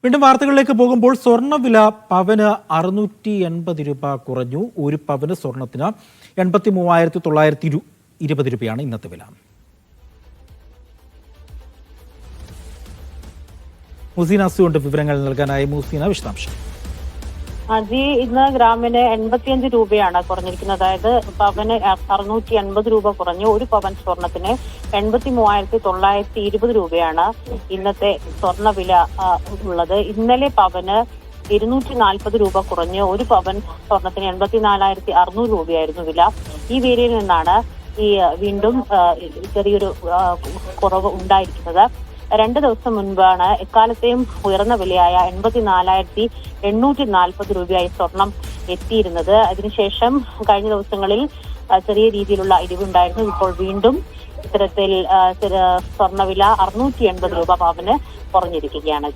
വീണ്ടും വാർത്തകളിലേക്ക് പോകുമ്പോൾ സ്വർണ്ണവില പവന് 680 രൂപ കുറഞ്ഞു. ഒരു പവന് സ്വർണത്തിന് 83,920 രൂപയാണ് ഇന്നത്തെ വില. മുസീന അസുണ്ട് വിവരങ്ങൾ നൽകാനായി. മുസീന, വിശദാംശം. അജി, ഇന്ന് ഗ്രാമിന് 85 രൂപയാണ് കുറഞ്ഞിരിക്കുന്നത്. അതായത് പവന് 680 രൂപ കുറഞ്ഞു. ഒരു പവൻ സ്വർണത്തിന് 83,920 രൂപയാണ് ഇന്നത്തെ സ്വർണ്ണവില ഉള്ളത്. ഇന്നലെ പവന് 240 രൂപ കുറഞ്ഞ് ഒരു പവൻ സ്വർണത്തിന് 84,600 രൂപയായിരുന്നു വില. ഈ വേരിയിൽ നിന്നാണ് വീണ്ടും ചെറിയൊരു കുറവ് ഉണ്ടായിരിക്കുന്നത്. 2 ദിവസം മുൻപാണ് എക്കാലത്തെയും ഉയർന്ന വിലയായ 84,840 രൂപയായി സ്വർണം എത്തിയിരുന്നത്. അതിനുശേഷം കഴിഞ്ഞ ദിവസങ്ങളിൽ ചെറിയ രീതിയിലുള്ള ഇടിവുണ്ടായിരുന്നു. ഇപ്പോൾ വീണ്ടും ഇത്തരത്തിൽ സ്വർണ്ണവില 680 രൂപ പവന് കുറഞ്ഞിരിക്കുകയാണ്.